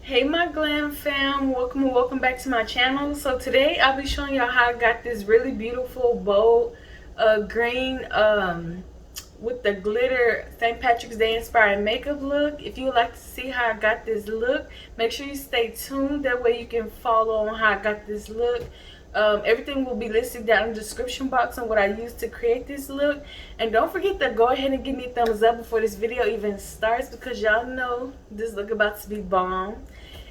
Hey my glam fam, welcome back to my channel. So today I'll be showing y'all how I got this really beautiful bold green with the glitter St. Patrick's Day inspired makeup look. If you would like to see how I got this look, make sure you stay tuned. That way you can follow on how I got this look. Everything will be listed down in the description box on what I used to create this look. And don't forget to go ahead and give me a thumbs up before this video even starts, because y'all know this look about to be bomb.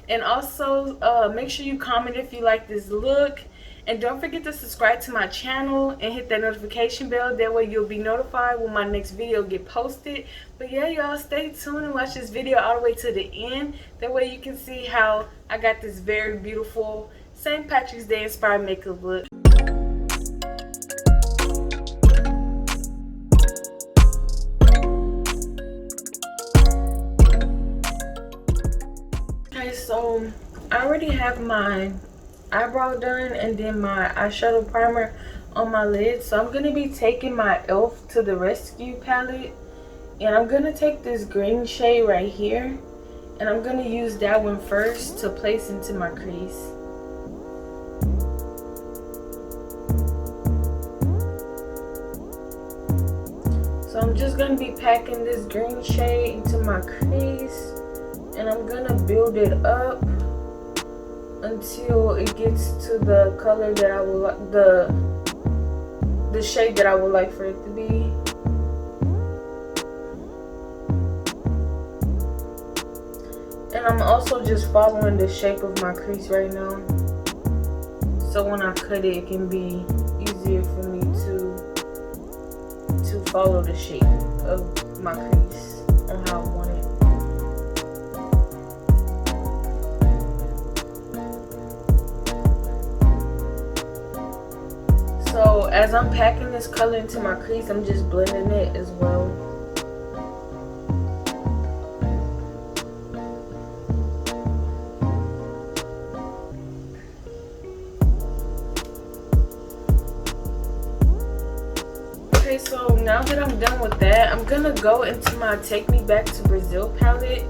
And also make sure you comment if you like this look, and don't forget to subscribe to my channel and hit that notification bell. That way you'll be notified when my next video get posted. But yeah, y'all stay tuned and watch this video all the way to the end. That way you can see how I got this very beautiful St. Patrick's Day inspired makeup look. Okay, so I already have my eyebrow done and then my eyeshadow primer on my lid. So I'm going to be taking my E.L.F to the Rescue palette, and I'm going to take this green shade right here, and I'm going to use that one first to place into my crease. So I'm just going to be packing this green shade into my crease, and I'm going to build it up until it gets to the color that I would like, the shade that I would like for it to be. And I'm also just following the shape of my crease right now, so when I cut it, it can be easier for me to follow the shape of my crease on how I want it. So as I'm packing this color into my crease, I'm just blending it as well. Okay, so now that I'm done with that, I'm gonna go into my Take Me Back to Brazil palette,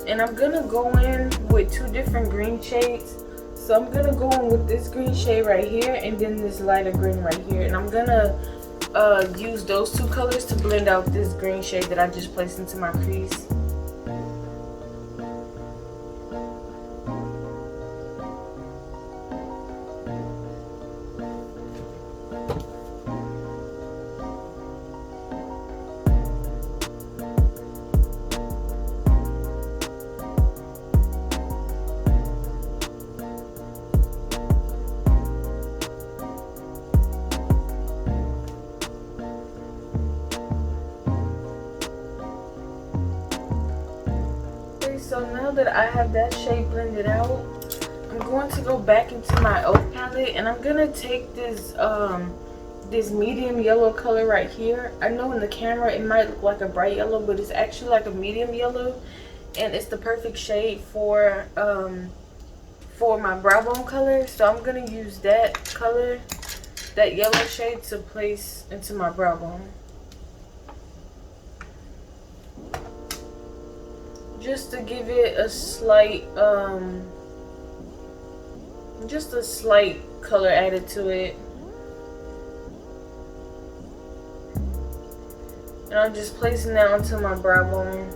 and I'm gonna go in with two different green shades. So I'm gonna go in with this green shade right here, and then this lighter green right here, and I'm gonna use those two colors to blend out this green shade that I just placed into my crease. So now that I have that shade blended out, I'm going to go back into my E.L.F palette, and I'm gonna take this this medium yellow color right here. I know in the camera it might look like a bright yellow, but it's actually like a medium yellow, and it's the perfect shade for my brow bone color. So I'm gonna use that color, that yellow shade, to place into my brow bone. Just to give it a slight, just a slight color added to it. And I'm just placing that onto my brow bone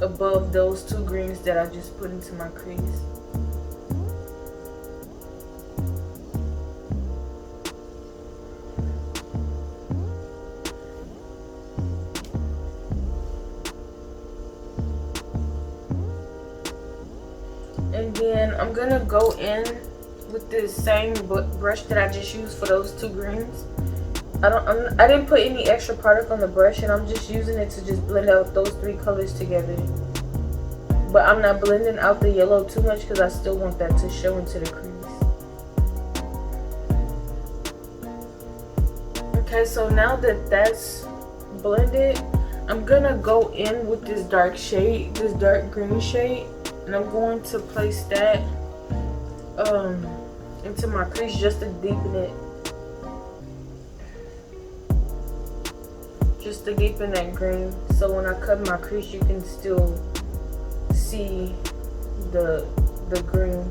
above those two greens that I just put into my crease. And then I'm gonna go in with this same brush that I just used for those two greens. I didn't put any extra product on the brush, and I'm just using it to just blend out those three colors together. But I'm not blending out the yellow too much because I still want that to show into the crease. Okay, so now that that's blended, I'm gonna go in with this dark shade, this dark green shade. And I'm going to place that into my crease just to deepen it. Just to deepen that green. So when I cut my crease, you can still see the green.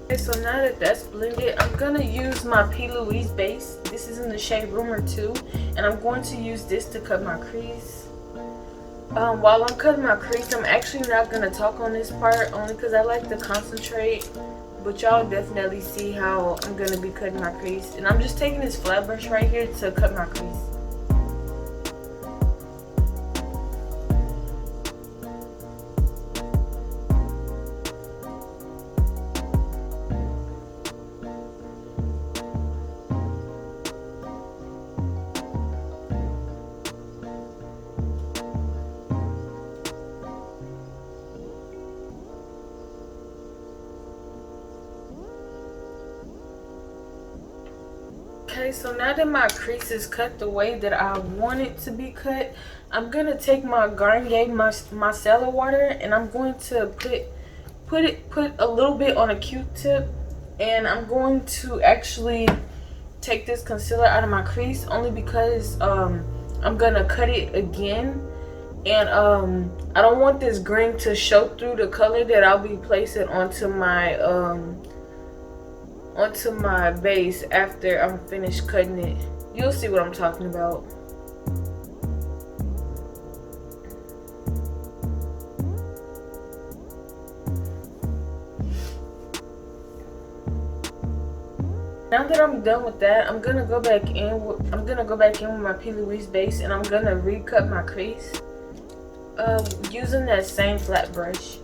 Okay, so now that that's blended, I'm gonna use my P.Louise base. This is in the shade Rumour 2, and I'm going to use this to cut my crease. While I'm cutting my crease, I'm actually not gonna talk on this part only because I like to concentrate. But y'all definitely see how I'm gonna be cutting my crease, and I'm just taking this flat brush right here to cut my crease. Okay, so now that my crease is cut the way that I want it to be cut, I'm gonna take my Garnier micellar water, and I'm going to put a little bit on a Q-tip, and I'm going to actually take this concealer out of my crease only because I'm gonna cut it again, and I don't want this green to show through the color that I'll be placing onto my base after I'm finished cutting it. You'll see what I'm talking about. Now that I'm done with that, I'm gonna go back in with my P.Louise base, and I'm gonna recut my crease using that same flat brush.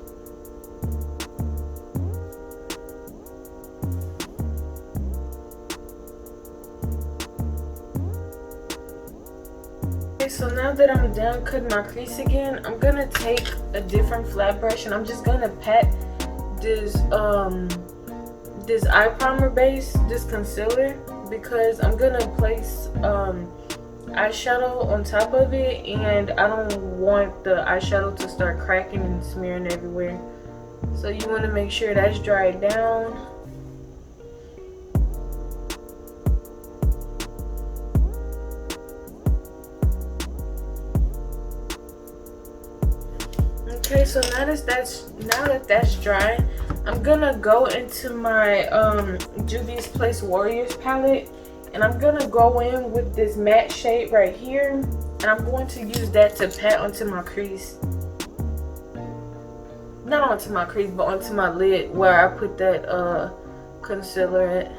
So now that I'm done cutting my crease again, I'm gonna take a different flat brush, and I'm just gonna pat this eye primer base, this concealer, because I'm gonna place eyeshadow on top of it, and I don't want the eyeshadow to start cracking and smearing everywhere. So you want to make sure that's dried down. Okay, so now that that's dry, I'm gonna go into my Juvia's Place Warriors palette, and I'm gonna go in with this matte shade right here, and I'm going to use that to pat onto my crease. Not onto my crease, but onto my lid where I put that concealer at.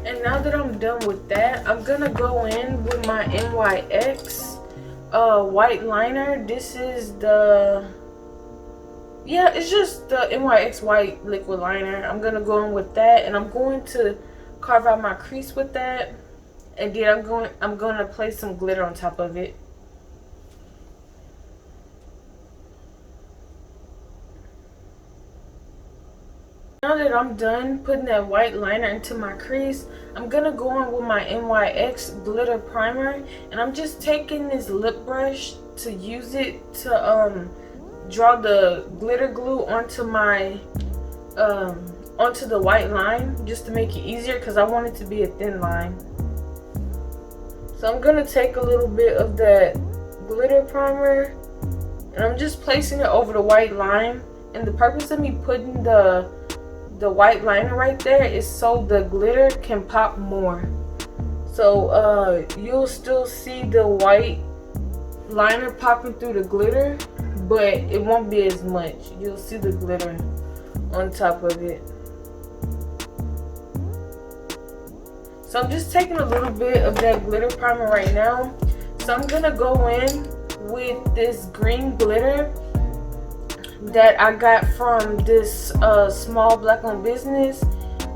And now that I'm done with that, I'm gonna go in with my NYX white liner. This is it's just the NYX white liquid liner. I'm gonna go in with that, and I'm going to carve out my crease with that, and then I'm gonna place some glitter on top of it. Now that I'm done putting that white liner into my crease, I'm gonna go in with my NYX glitter primer, and I'm just taking this lip brush to use it to draw the glitter glue onto my onto the white line, just to make it easier because I want it to be a thin line. So I'm gonna take a little bit of that glitter primer, and I'm just placing it over the white line. And the purpose of me putting the white liner right there is so the glitter can pop more. So you'll still see the white liner popping through the glitter, but it won't be as much. You'll see the glitter on top of it. So I'm just taking a little bit of that glitter primer right now. So I'm gonna go in with this green glitter that I got from this small black owned business,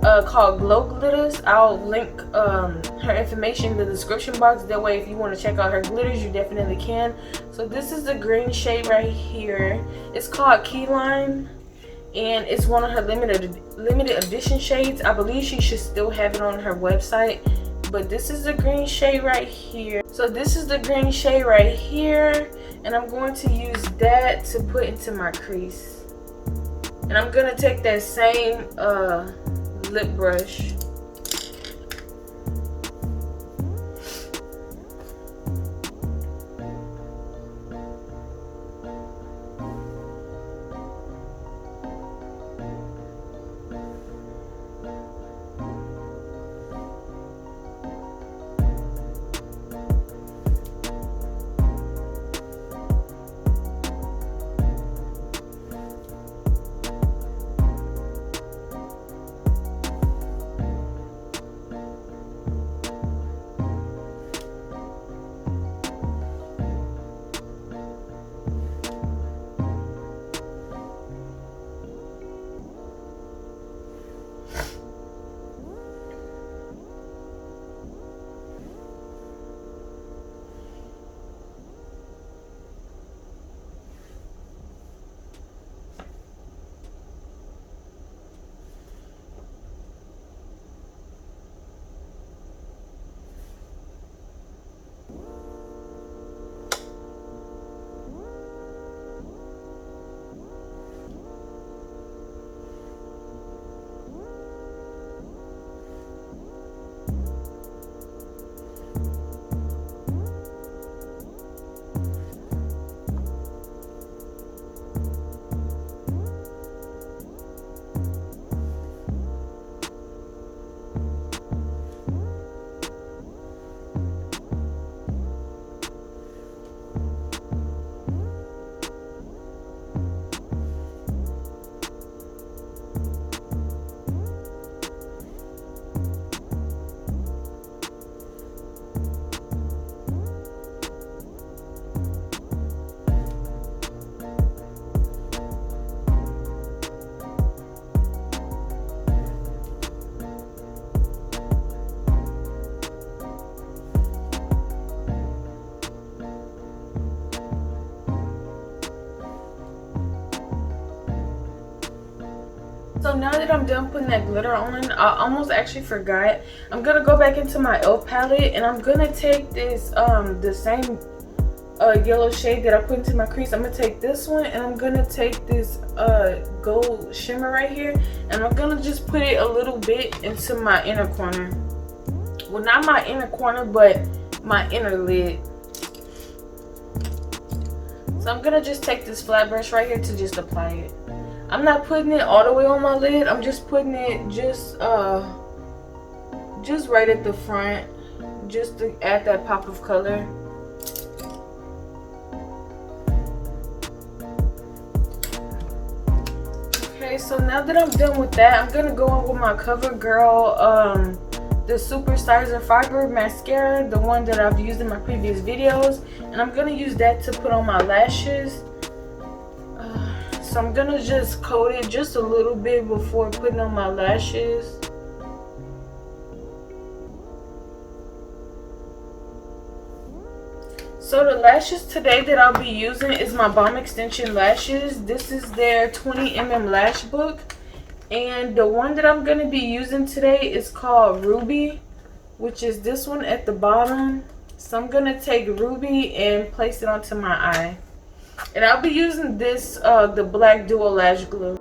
called Glo Glittaz. I'll link her information in the description box. That way if you want to check out her glitters, you definitely can. So this is the green shade right here. It's called Keylime, and it's one of her limited edition shades. I believe she should still have it on her website, but this is the green shade right here. So this is the green shade right here, and I'm going to use that to put into my crease. And I'm gonna take that same lip brush. So now that I'm done putting that glitter on, I almost actually forgot. I'm gonna go back into my E.L.F palette, and I'm gonna take this the same yellow shade that I put into my crease. I'm gonna take this one, and I'm gonna take this gold shimmer right here, and I'm gonna just put it a little bit into my inner corner. Well, not my inner corner, but my inner lid. So I'm gonna just take this flat brush right here to just apply it. I'm not putting it all the way on my lid. I'm just putting it just right at the front, just to add that pop of color. Okay, so now that I'm done with that, I'm gonna go on with my CoverGirl the Super Sizer Fiber mascara, the one that I've used in my previous videos, and I'm gonna use that to put on my lashes. So I'm gonna just coat it just a little bit before putting on my lashes. So the lashes today that I'll be using is my Balm Extension lashes. This is their 20mm lash book. And the one that I'm gonna be using today is called Ruby, which is this one at the bottom. So I'm gonna take Ruby and place it onto my eye. And I'll be using this, the Black Duo Lash Glue.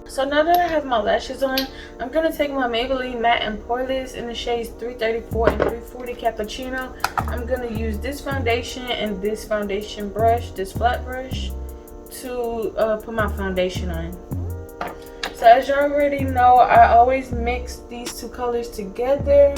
So now that I have my lashes on, I'm going to take my Maybelline Matte and Poreless in the shades 334 and 340 Cappuccino. I'm going to use this foundation and this foundation brush, this flat brush, to put my foundation on. So as you already know, I always mix these two colors together.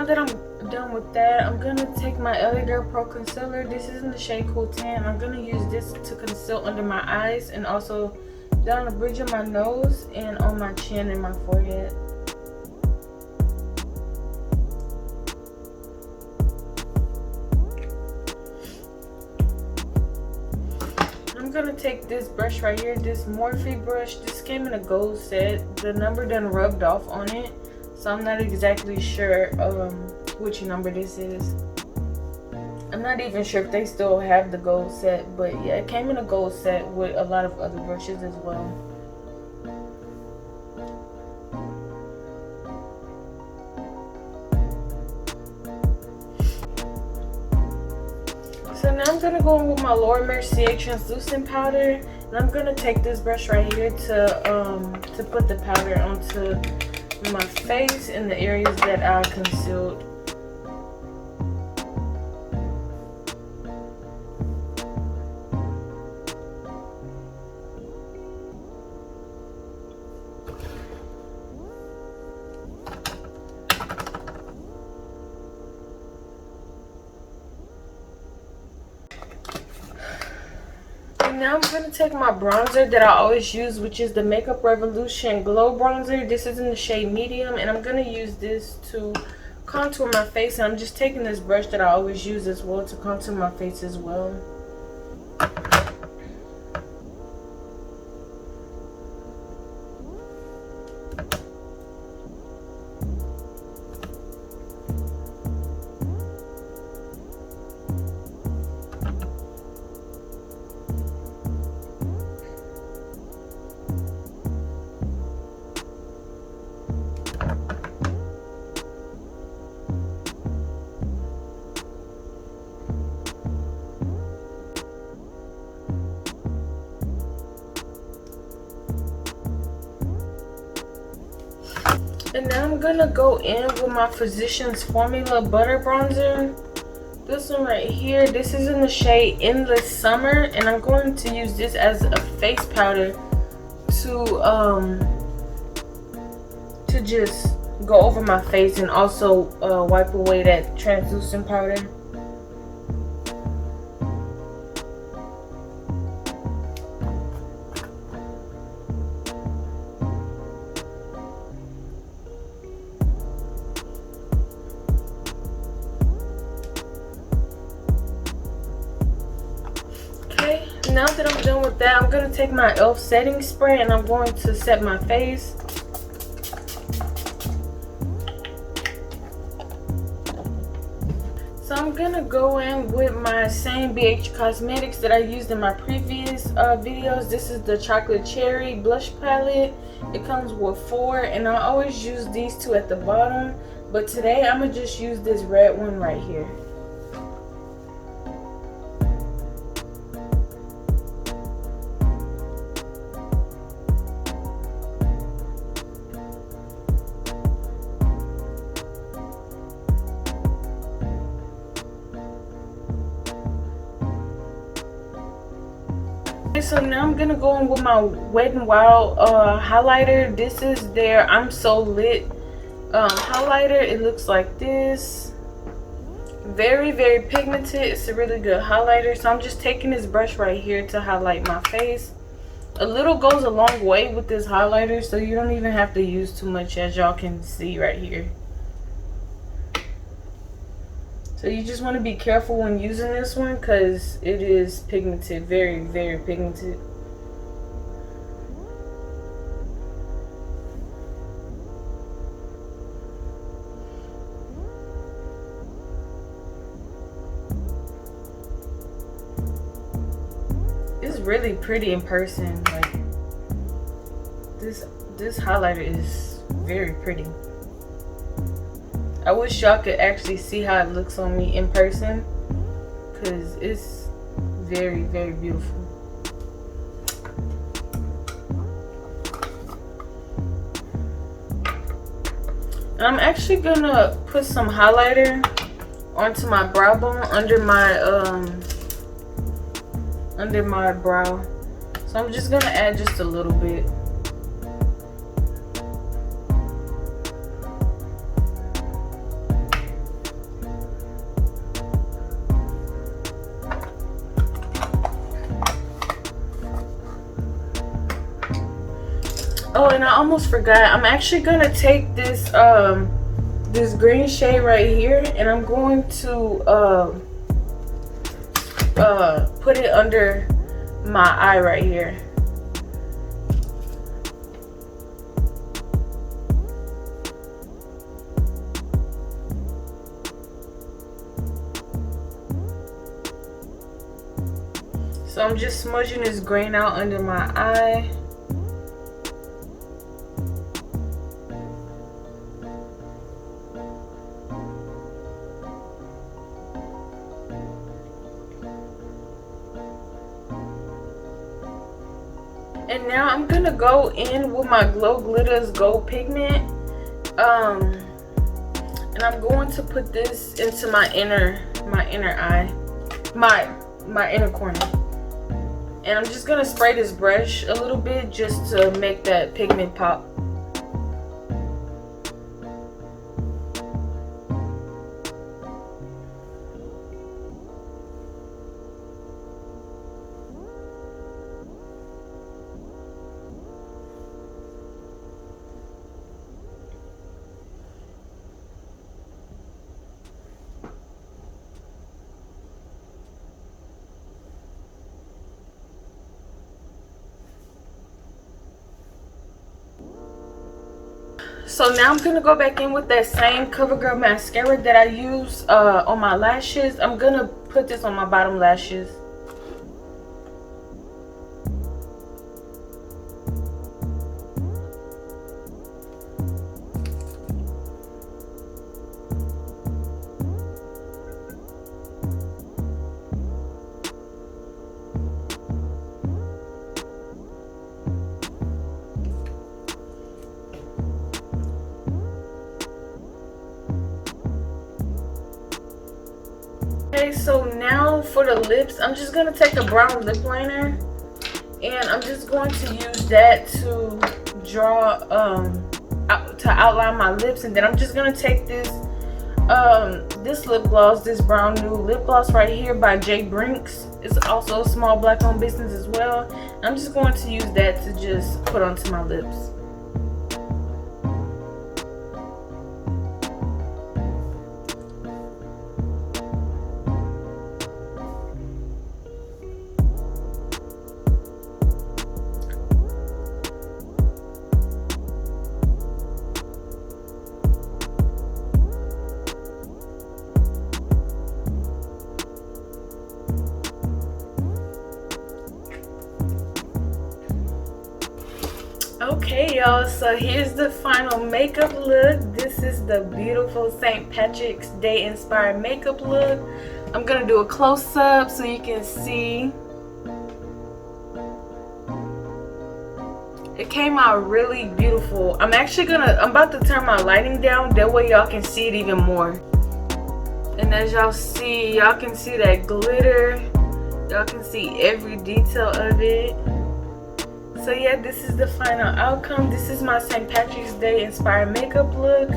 that I'm done with that, I'm gonna take my LA Girl Pro Concealer. This is in the shade Cool Tan. I'm gonna use this to conceal under my eyes and also down the bridge of my nose and on my chin and my forehead. I'm gonna take this brush right here, this Morphe brush. This came in a gold set. The number done rubbed off on it, so I'm not exactly sure which number this is. I'm not even sure if they still have the gold set, but yeah, it came in a gold set with a lot of other brushes as well. So now I'm gonna go in with my Mercier Translucent powder, and I'm gonna take this brush right here to put the powder onto my face in the areas that I concealed. Now I'm going to take my bronzer that I always use, which is the Makeup Revolution Glow Bronzer. This is in the shade Medium, and I'm going to use this to contour my face. And I'm just taking this brush that I always use as well to contour my face as well. And now I'm gonna go in with my Physicians Formula Butter Bronzer. This one right here, this is in the shade Endless Summer, and I'm going to use this as a face powder to just go over my face and also wipe away that translucent powder. Now that I'm done with that, I'm going to take my E.L.F setting spray and I'm going to set my face. So I'm going to go in with my same BH Cosmetics that I used in my previous videos. This is the Chocolate Cherry Blush Palette. It comes with 4, and I always use these 2 at the bottom. But today I'm going to just use this red one right here. So now I'm gonna go in with my Wet n Wild highlighter. This is their I'm So Lit highlighter. It looks like this. Very, very pigmented. It's a really good highlighter. So I'm just taking this brush right here to highlight my face. A little goes a long way with this highlighter, so you don't even have to use too much, as y'all can see right here. So you just want to be careful when using this one because it is pigmented, very, very pigmented. It's really pretty in person. Like this highlighter is very pretty. I wish y'all could actually see how it looks on me in person because it's very, very beautiful. I'm actually gonna put some highlighter onto my brow bone under my brow. So I'm just gonna add just a little bit. almost forgot. I'm actually gonna take this this green shade right here, and I'm going to put it under my eye right here. So I'm just smudging this green out under my eye. And now I'm gonna go in with my Glo Glittaz Gold Pigment. And I'm going to put this into my inner eye, my inner corner. And I'm just gonna spray this brush a little bit just to make that pigment pop. So now I'm gonna go back in with that same CoverGirl mascara that I use on my lashes. I'm gonna put this on my bottom lashes. Okay, so now for the lips, I'm just going to take a brown lip liner, and I'm just going to use that to draw, to outline my lips. And then I'm just going to take this, this lip gloss, this brown nude lip gloss right here by JayyBrinks. It's also a small black owned business as well. And I'm just going to use that to just put onto my lips. Okay, y'all, so here's the final makeup look. This is the beautiful St. Patrick's Day inspired makeup look. I'm gonna do a close-up so you can see. It came out really beautiful. I'm about to turn my lighting down, that way y'all can see it even more. And as y'all see, y'all can see that glitter. Y'all can see every detail of it. So yeah, this is the final outcome. This is my St. Patrick's Day inspired makeup look.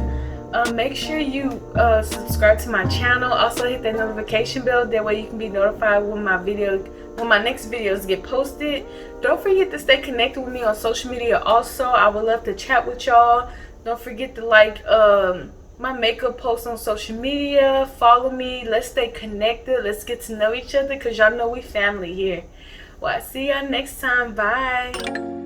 Make sure you subscribe to my channel. Also hit that notification bell, that way you can be notified when my next videos get posted. Don't forget to stay connected with me on social media also. I would love to chat with y'all. Don't forget to like my makeup posts on social media. Follow me. Let's stay connected. Let's get to know each other, because y'all know we family here. Well, I see y'all next time. Bye.